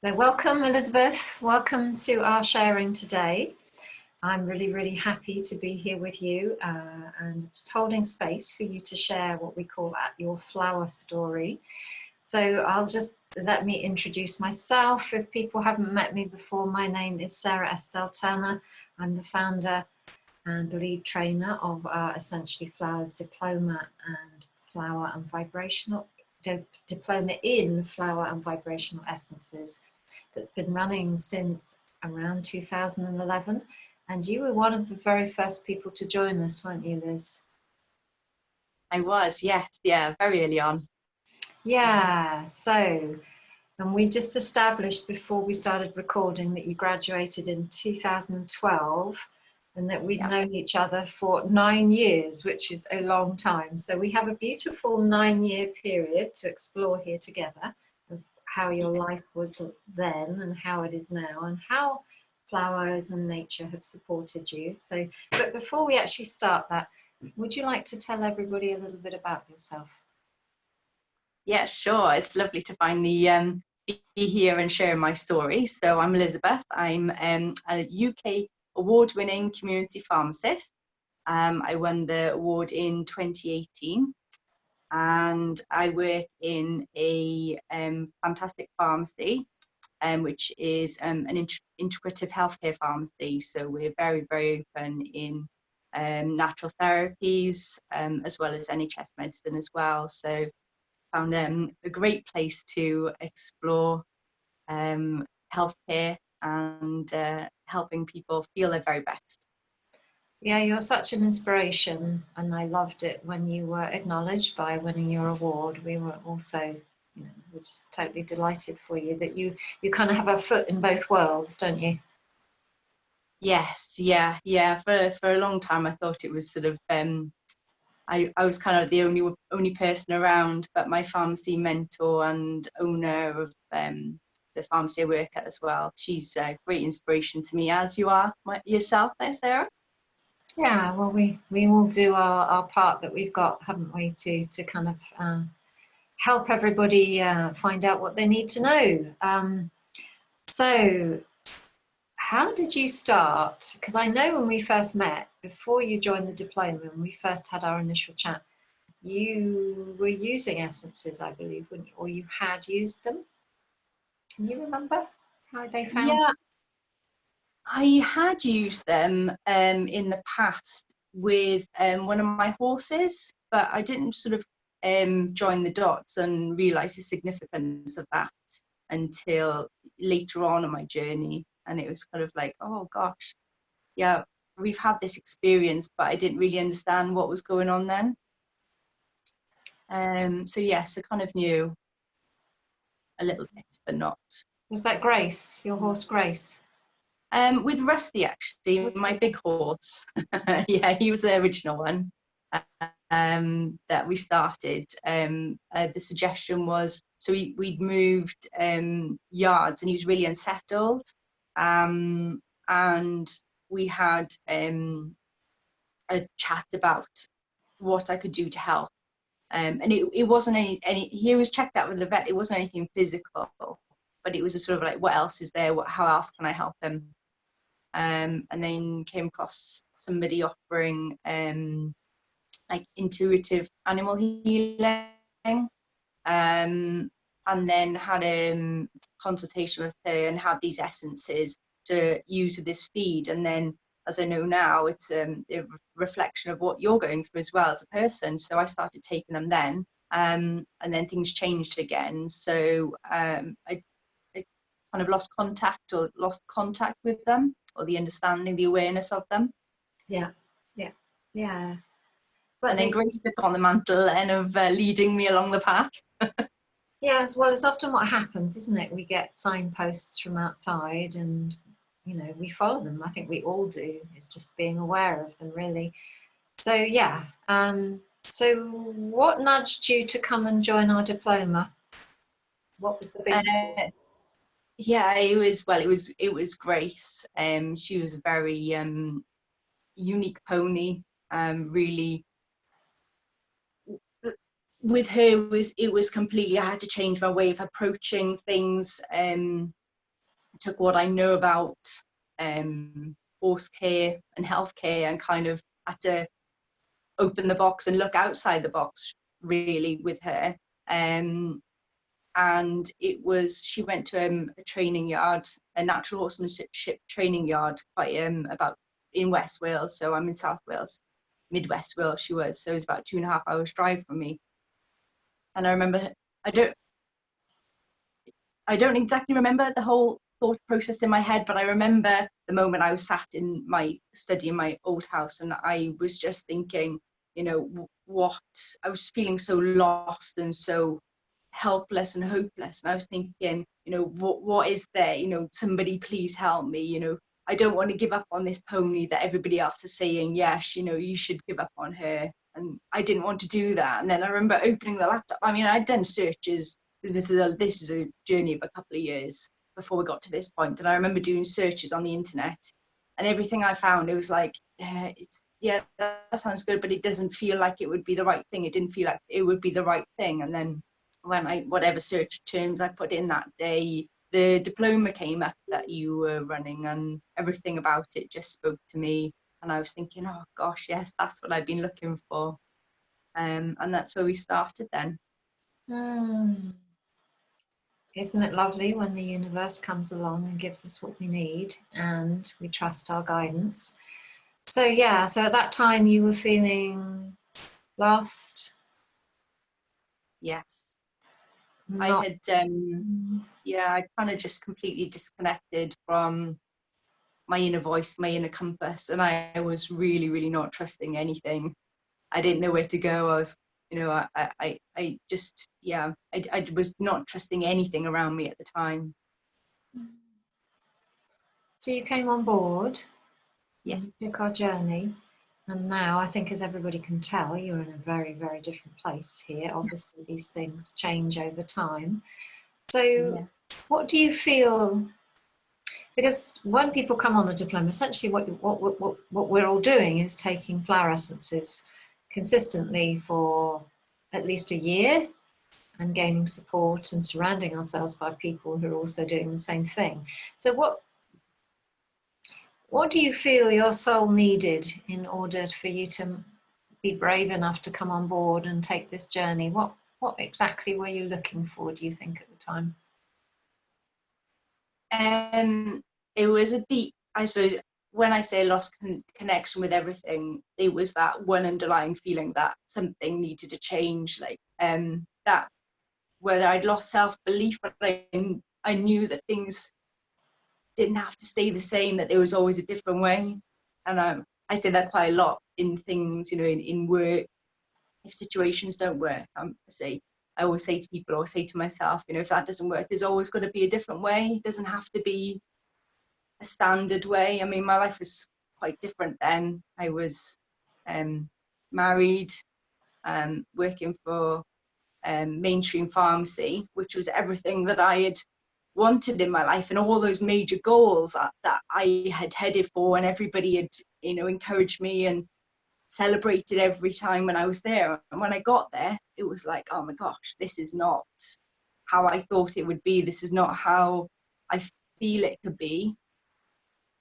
So welcome, Elizabeth. Welcome to our sharing today. I'm really happy to be here with you and just holding space for you to share what we call your flower story. So I'll just let me introduce myself. If people haven't met me before, my name is Sarah Estelle Turner. I'm the founder and lead trainer of our Essentially Flowers Diploma and Flower and Vibrational Diploma in Flower and Vibrational Essences that's been running since around 2011. And you were one of the very first people to join us, weren't you, Liz? I was, yes, yeah, very early on. Yeah, so, and we just established before we started recording that you graduated in 2012 and that we'd known each other for 9 years, which is a long time. So we have a beautiful 9-year period to explore here together of how your life was then and how it is now and how flowers and nature have supported you. So, but before we actually start that, would you like to tell everybody a little bit about yourself? Yeah, sure. It's lovely to finally be here and share my story. So I'm Elizabeth. I'm a UK award-winning community pharmacist. I won the award in 2018, and I work in a fantastic pharmacy, which is an integrative healthcare pharmacy. So we're very open in natural therapies, as well as NHS medicine as well. So found a great place to explore healthcare and helping people feel their very best. Yeah, you're such an inspiration, and I loved it when you were acknowledged by winning your award. We were also, we're just totally delighted for you that you kind of have a foot in both worlds, don't you? Yes, yeah. For a long time, I thought it was sort of I was kind of the only person around, but my pharmacy mentor and owner of the pharmacy I work at as well, she's a great inspiration to me, as you are yourself there, Sarah. Yeah, well, we will do our part that we've got, haven't we, to kind of help everybody find out what they need to know. So how did you start? Because I know when we first met, before you joined the diploma, when we first had our initial chat, you were using essences, I believe, wouldn't you? Or you had used them. Can you remember how they found? Yeah, I had used them in the past with one of my horses, but I didn't sort of join the dots and realise the significance of that until later on in my journey. And it was kind of like, oh gosh, yeah, we've had this experience, but I didn't really understand what was going on then. So yes, I kind of knew a little bit, but not. Was that Grace, your horse Grace? With Rusty, actually, my big horse. Yeah, he was the original one that we started. The suggestion was, so we'd moved yards and he was really unsettled. And we had a chat about what I could do to help. And it wasn't any, he was checked out with the vet, it wasn't anything physical, but it was a sort of like, what else is there? How else can I help him? And then came across somebody offering like intuitive animal healing, and then had a consultation with her and had these essences to use with this feed. And then, as I know now, it's a reflection of what you're going through as well as a person. So I started taking them then, and then things changed again. So I kind of lost contact with them, or the understanding, the awareness of them. Yeah. But and then Grace took on the mantle and of leading me along the path. Yes, well, it's often what happens, isn't it? We get signposts from outside and, we follow them. I think we all do. It's just being aware of them, really. So, yeah. So what nudged you to come and join our diploma? What was the big... Yeah, it was Grace. She was a very unique pony. Really, with her it was completely, I had to change my way of approaching things. took what I know about horse care and healthcare and kind of had to open the box and look outside the box really with her. And it was, she went to a training yard, a natural horsemanship training yard, quite about in West Wales. So I'm in South Wales, Midwest Wales she was. So it was about 2.5 hours drive from me. And I remember, I don't exactly remember the whole thought process in my head, but I remember the moment I was sat in my study in my old house, and I was just thinking, you know, what, I was feeling so lost and so helpless and hopeless. And I was thinking, you know, what is there? You know, somebody please help me. You know, I don't want to give up on this pony that everybody else is saying, yes, you know, you should give up on her. And I didn't want to do that. And then I remember opening the laptop. I mean, I'd done searches, because this is a journey of a couple of years before we got to this point. And I remember doing searches on the internet, and everything I found, it was like, yeah, that sounds good, but it doesn't feel like it would be the right thing. It didn't feel like it would be the right thing. And then when whatever search terms I put in that day, the diploma came up that you were running, and everything about it just spoke to me. And I was thinking, oh gosh, yes, that's what I've been looking for. And that's where we started then. Isn't it lovely when the universe comes along and gives us what we need and we trust our guidance? So yeah, so at that time you were feeling lost? Yes. Not... I had, yeah, I kind of just completely disconnected from my inner voice, my inner compass, and I was really, really not trusting anything. I didn't know where to go. I was, you know, I just, yeah, I was not trusting anything around me at the time. So you came on board, Yeah. you took our journey, and now I think, as everybody can tell, you're in a very, very different place here. Obviously, these things change over time. So Yeah. what do you feel? Because when people come on the diploma, essentially what we're all doing is taking flower essences consistently for at least a year and gaining support and surrounding ourselves by people who are also doing the same thing. So what do you feel your soul needed in order for you to be brave enough to come on board and take this journey? What exactly were you looking for, do you think, at the time? It was a deep, I suppose, when I say lost connection with everything, it was that one underlying feeling that something needed to change, like that, whether I'd lost self-belief, but I knew that things didn't have to stay the same, that there was always a different way. And I say that quite a lot in things, you know, in work. If situations don't work, I always say to people, or say to myself, you know, if that doesn't work, there's always got to be a different way. It doesn't have to be a standard way. I mean, my life was quite different then. I was married, working for mainstream pharmacy, which was everything that I had wanted in my life, and all those major goals that I had headed for, and everybody had, you know, encouraged me and celebrated every time when I was there. And when I got there, it was like, oh my gosh, this is not how I thought it would be. This is not how I feel it could be.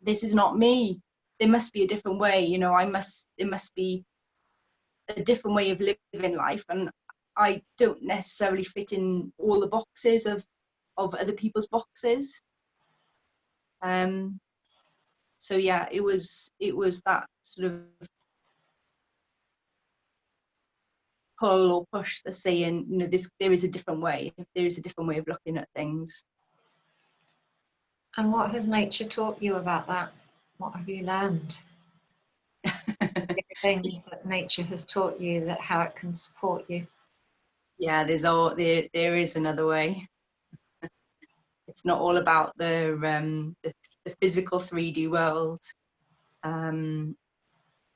This is not me. There must be a different way, you know. There must be a different way of living life, and I don't necessarily fit in all the boxes of other people's boxes. So yeah, it was that sort of pull or push, the saying, you know, there is a different way. There is a different way of looking at things. And what has nature taught you about that? What have you learned? Things that nature has taught you, that how it can support you. Yeah, there is another way. It's not all about the physical 3D world.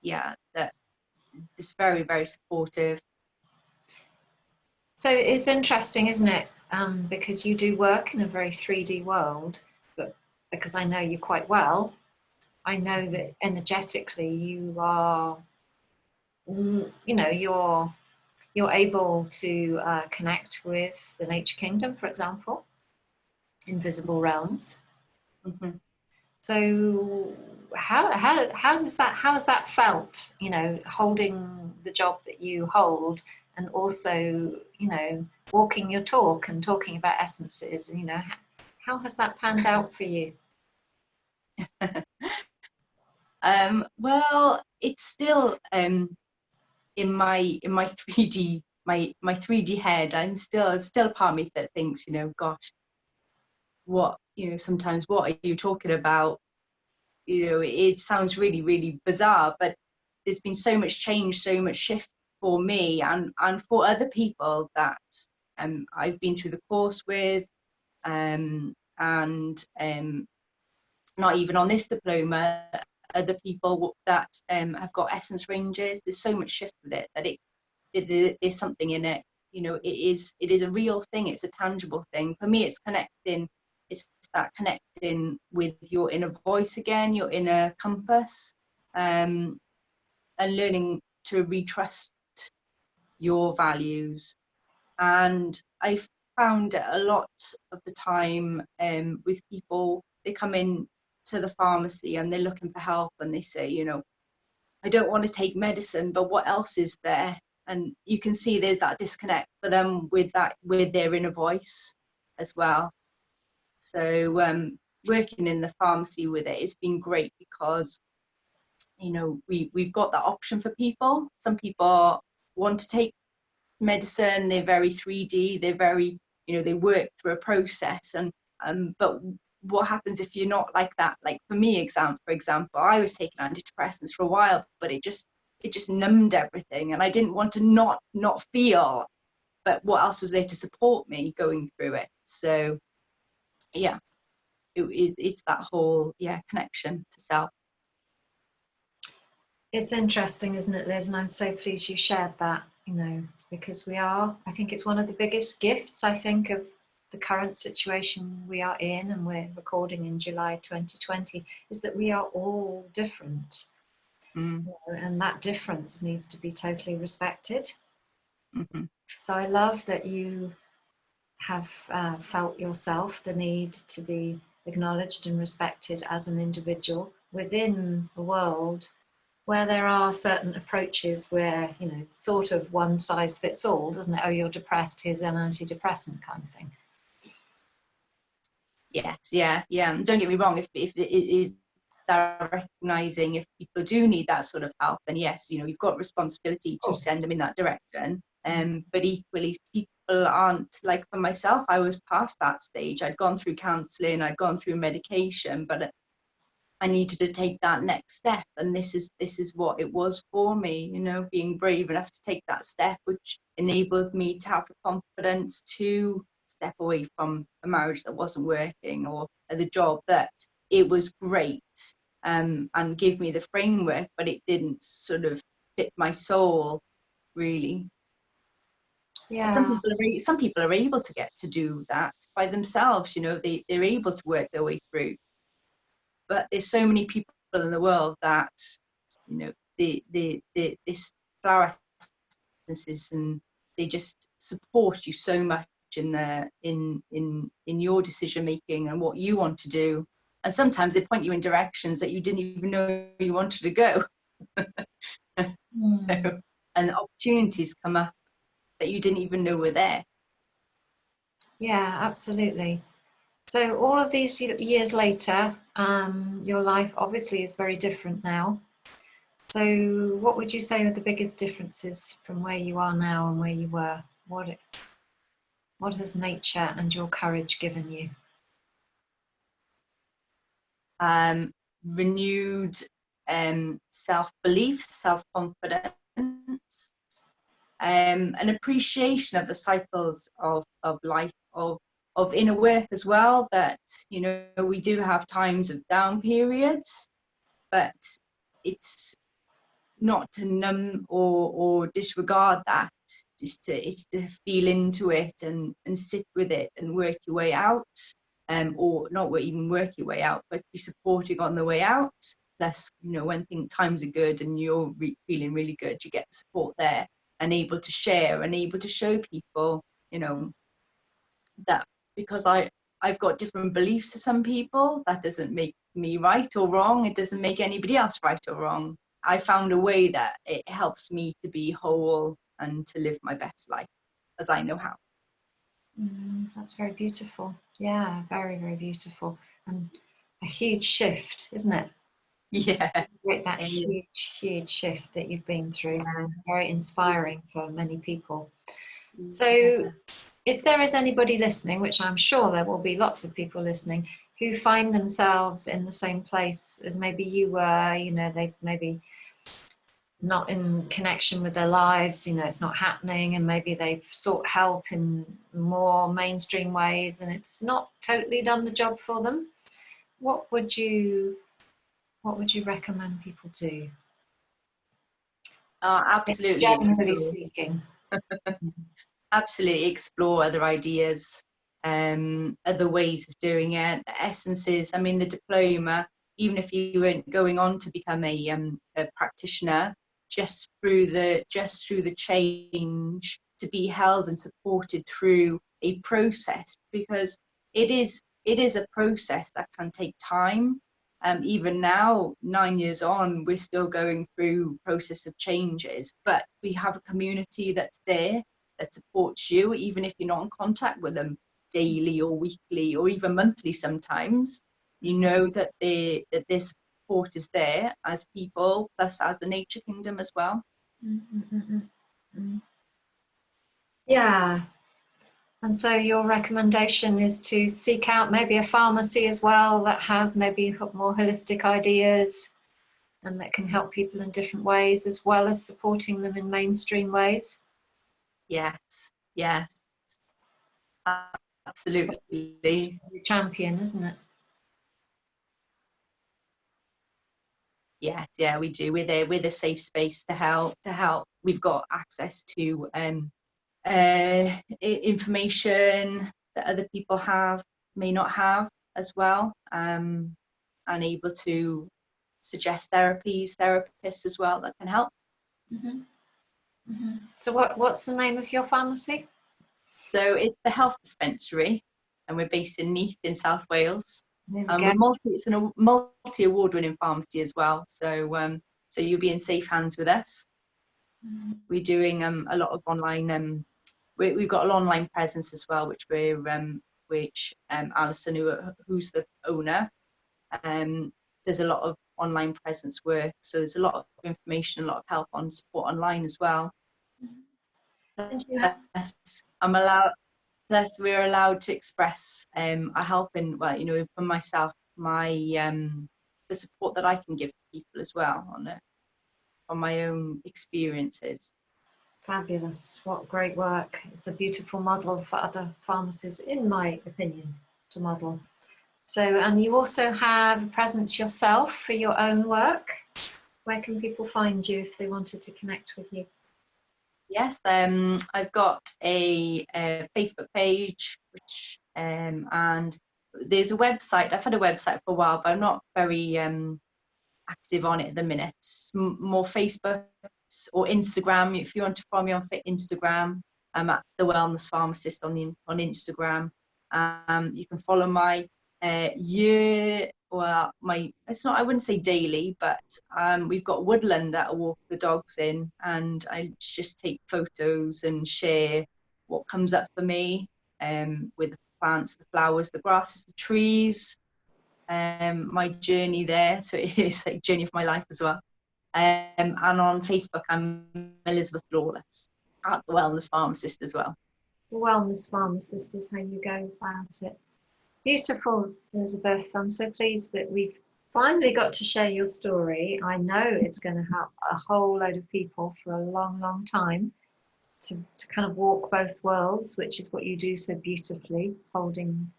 Yeah, that is very, very supportive. So it's interesting, isn't it? Because you do work in a very 3D world, but because I know you quite well, I know that energetically you are, you know, you're able to connect with the nature kingdom, for example, invisible realms. Mhm. So how has that felt, you know, holding the job that you hold, and also, you know, walking your talk and talking about essences, and, you know, how has that panned out for you? Well, it's still in my 3D my 3D head. I'm still a part of me that thinks, you know, gosh, what, you know, sometimes what are you talking about? You know, it sounds really, really bizarre, but there's been so much change, so much shift for me and for other people that I've been through the course with, and not even on this diploma, other people that have got essence ranges. There's so much shift with it that it there's something in it. You know, it is a real thing. It's a tangible thing. For me, it's connecting. It's that connecting with your inner voice again, your inner compass, and learning to retrust your values. And I found it a lot of the time with people. They come in to the pharmacy and they're looking for help, and they say, you know, I don't want to take medicine, but what else is there? And you can see there's that disconnect for them with their inner voice as well. So working in the pharmacy with it, it's been great because, you know, we've got that option for people. Some people want to take medicine, they're very 3D, they're very, you know, they work through a process, and but what happens if you're not like that? Like for me, for example, I was taking antidepressants for a while, but it just numbed everything, and I didn't want to not feel, but what else was there to support me going through it? So yeah, it's that whole connection to self. It's interesting, isn't it, Liz? And I'm so pleased you shared that, you know, because I think it's one of the biggest gifts, I think, of the current situation we are in, and we're recording in July 2020, is that we are all different. Mm. You know, and that difference needs to be totally respected. Mm-hmm. So I love that you have felt yourself the need to be acknowledged and respected as an individual within the world where there are certain approaches where, you know, sort of one size fits all, doesn't it? Oh, you're depressed, here's an antidepressant kind of thing. Yes, yeah. And don't get me wrong, if it is that recognizing if people do need that sort of help, then yes, you know, you've got responsibility to send them in that direction. But equally, people aren't, like for myself, I was past that stage. I'd gone through counseling, I'd gone through medication, but I needed to take that next step, and this is what it was for me, you know, being brave enough to take that step, which enabled me to have the confidence to step away from a marriage that wasn't working, or the job that it was great, and give me the framework, but it didn't sort of fit my soul really. Yeah. Some people are able to get to do that by themselves, you know, they're able to work their way through. But there's so many people in the world that, you know, this flower essences, and they just support you so much in your decision making and what you want to do. And sometimes they point you in directions that you didn't even know you wanted to go. And opportunities come up that you didn't even know were there. Yeah, absolutely. So all of these years later, your life obviously is very different now. So what would you say are the biggest differences from where you are now and where you were? What has nature and your courage given you? Renewed self-belief, self-confidence, an appreciation of the cycles of life, of inner work as well, that, you know, we do have times of down periods, but it's not to numb or disregard that. It's to feel into it and sit with it and work your way out, or not even work your way out, but be supporting on the way out. Plus, you know, when times are good and you're feeling really good, you get the support there, and able to share and able to show people, you know, that because I I've got different beliefs to some people. That doesn't make me right or wrong. It doesn't make anybody else right or wrong. I found a way that it helps me to be whole and to live my best life as I know how. That's very beautiful. Yeah, very, very beautiful. And a huge shift, isn't it? Yeah. That huge, huge shift that you've been through. Very inspiring for many people. So if there is anybody listening, which I'm sure there will be lots of people listening, who find themselves in the same place as maybe you were, you know, they've maybe not in connection with their lives, you know, it's not happening, and maybe they've sought help in more mainstream ways and it's not totally done the job for them, what would you recommend people do? Absolutely. Generally speaking. Absolutely explore other ideas, other ways of doing it. The essences, I mean, the diploma, even if you weren't going on to become a practitioner, just through the change, to be held and supported through a process, because it is a process that can take time. Even now, 9 years on, we're still going through process of changes, but we have a community that's there that supports you, even if you're not in contact with them daily or weekly or even monthly sometimes. You know that this support is there as people, plus as the nature kingdom as well. Yeah. And so your recommendation is to seek out maybe a pharmacy as well that has maybe more holistic ideas and that can help people in different ways, as well as supporting them in mainstream ways. Yes, yes, absolutely. It's a champion, isn't it? Yes, yeah, we do. We're there with a safe space to help. We've got access to information that other people may not have as well, and able to suggest therapists as well that can help. So what's the name of your pharmacy? So it's the Health Dispensary, and we're based in Neath in South Wales. It's a multi-award-winning pharmacy as well, so you'll be in safe hands with us. We're doing a lot of online. We've got an online presence as well, which Alison, who's the owner, there's a lot of online presence work. So there's a lot of information, a lot of help on support online as well. Plus we're allowed to express a help in, well, you know, for myself, the support that I can give to people as well on my own experiences. Fabulous. What great work. It's a beautiful model for other pharmacies, in my opinion, to model. So, and you also have a presence yourself for your own work. Where can people find you if they wanted to connect with you? Yes, I've got a Facebook page, which and there's a website. I've had a website for a while, but I'm not very active on it at the minute. More Facebook or Instagram. If you want to follow me on Instagram, I'm at the Wellness Pharmacist on Instagram. You can follow my it's not, I wouldn't say daily, but we've got woodland that I walk the dogs in, and I just take photos and share what comes up for me, with the plants, the flowers, the grasses, the trees, my journey there. So it is like journey of my life as well. And on Facebook, I'm Elizabeth Lawless, at the Wellness Pharmacist as well. The Wellness Pharmacist is how you go about it. Beautiful, Elizabeth. I'm so pleased that we've finally got to share your story. I know it's going to help a whole load of people for a long, long time to kind of walk both worlds, which is what you do so beautifully, holding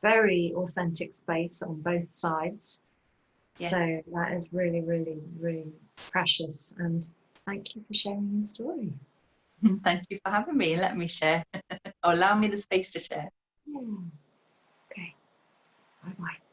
very authentic space on both sides. Yeah. So that is really, really, really precious. And thank you for sharing your story. Thank you for having me and letting me share, or allow me the space to share. Yeah. Okay. Bye-bye.